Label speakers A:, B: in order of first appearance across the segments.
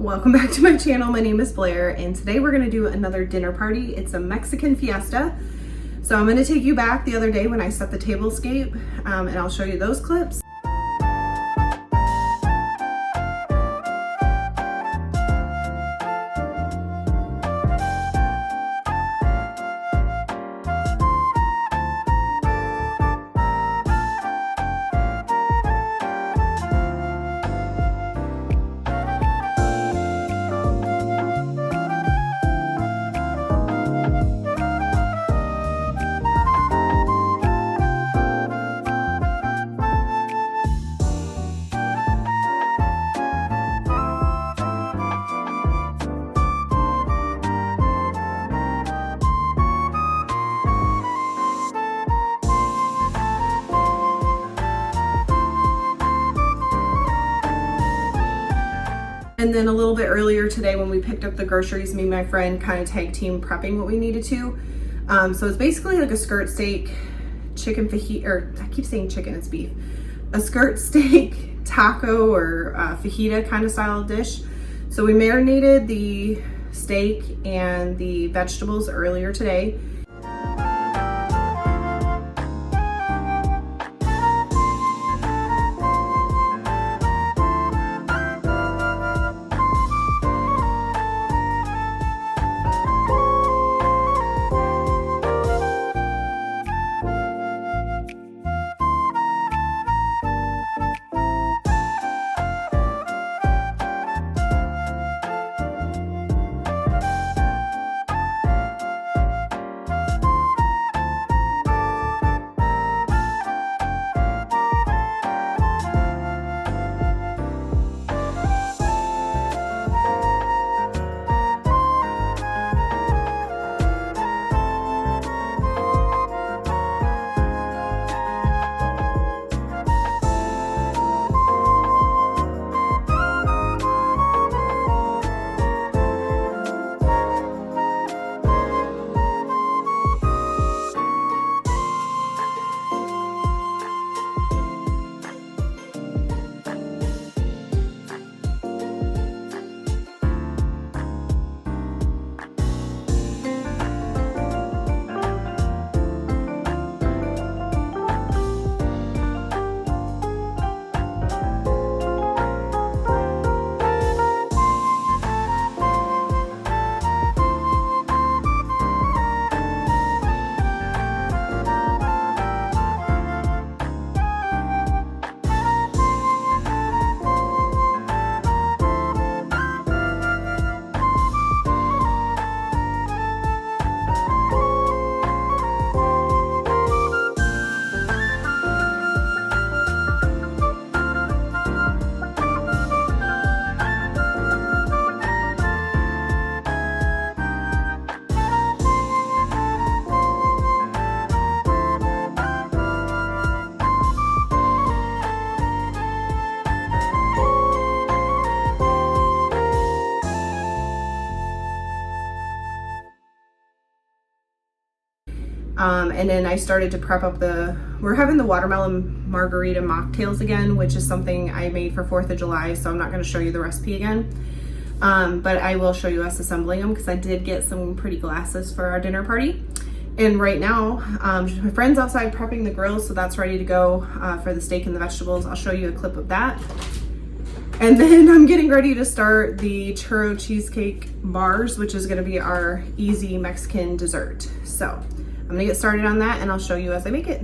A: Welcome back to my channel. My name is Blair and today we're going to do another dinner party. It's a Mexican Fiesta. So I'm going to take you back the other day when I set the tablescape and I'll show you those clips. And then a little bit earlier today when we picked up the groceries, me and my friend kind of tag team prepping what we needed to. So it's basically like a skirt steak, chicken fajita, or I keep saying chicken, it's beef. A skirt steak, taco, or fajita kind of style dish. So we marinated the steak and the vegetables earlier today. And then I started to prep up we're having the watermelon margarita mocktails again, which is something I made for 4th of July, so I'm not going to show you the recipe again. But I will show you us assembling them because I did get some pretty glasses for our dinner party. And right now, my friend's outside prepping the grill, so that's ready to go for the steak and the vegetables. I'll show you a clip of that. And then I'm getting ready to start the churro cheesecake bars, which is going to be our easy Mexican dessert. So I'm gonna get started on that and I'll show you as I make it.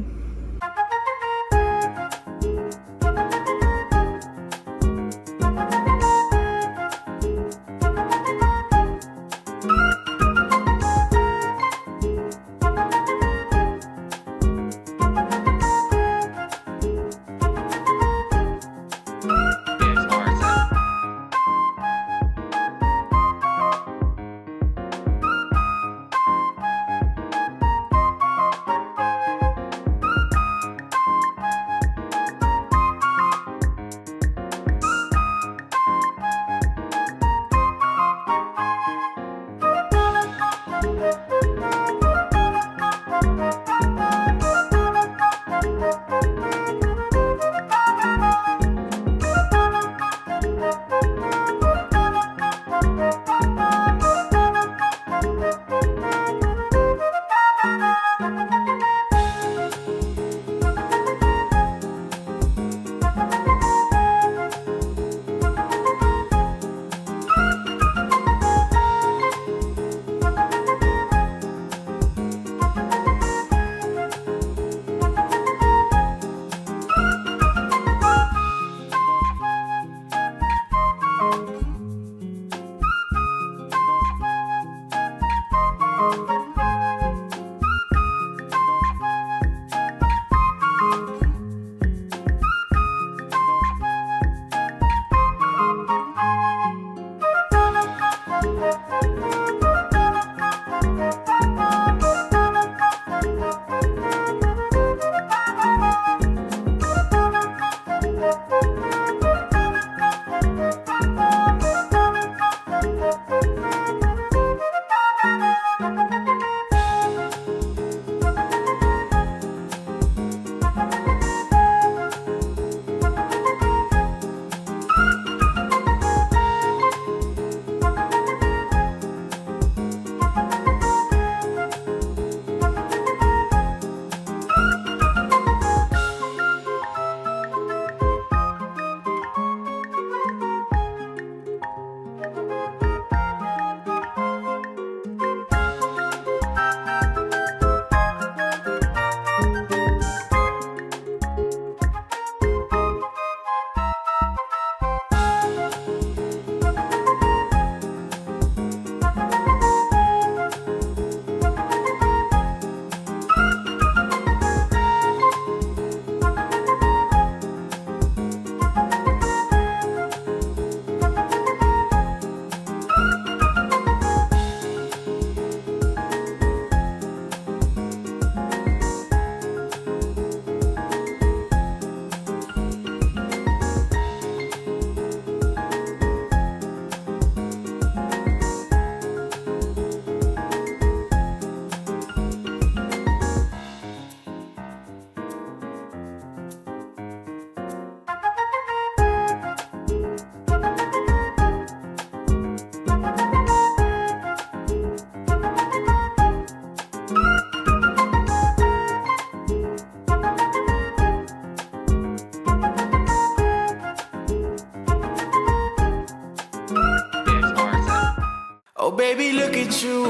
B: baby, look at you.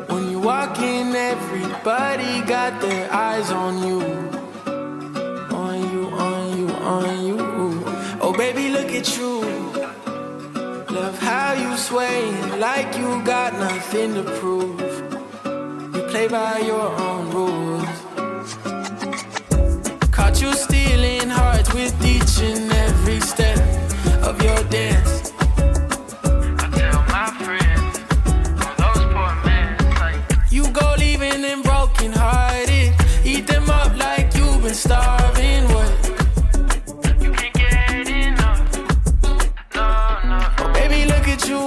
B: When you walk in, everybody got their eyes on you. On you, on you, on you. Oh, baby, look at you. Love how you sway like you got nothing to prove. You play by your own rules. Caught you stealing hearts with each and every step of your dance. I tell my friends, oh, those poor men, like you go leaving them broken hearted. Eat them up like you've been starving. What? You can't get enough. No, no. Oh, baby, look at you.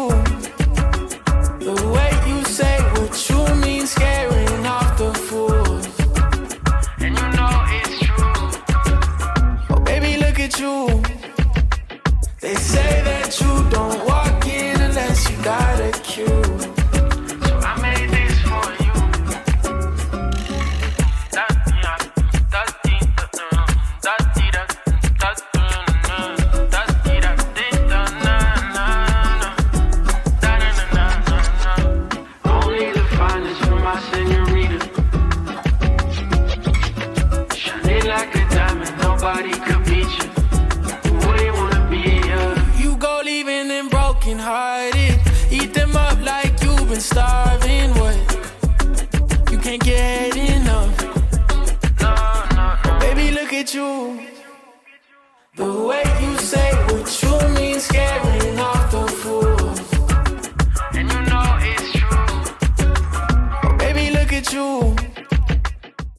B: The way you say what you mean, scaring off the fools. And you know it's true. Oh, baby, look at you. They say that you don't walk in unless you got a cue. So I made this for you. Only the finest for my senorita. Shining like a diamond, nobody could beat you. You go leaving them broken hearted. Eat them up like you've been starving. What? You can't get enough. No, no, no. Baby, look at you. The way you say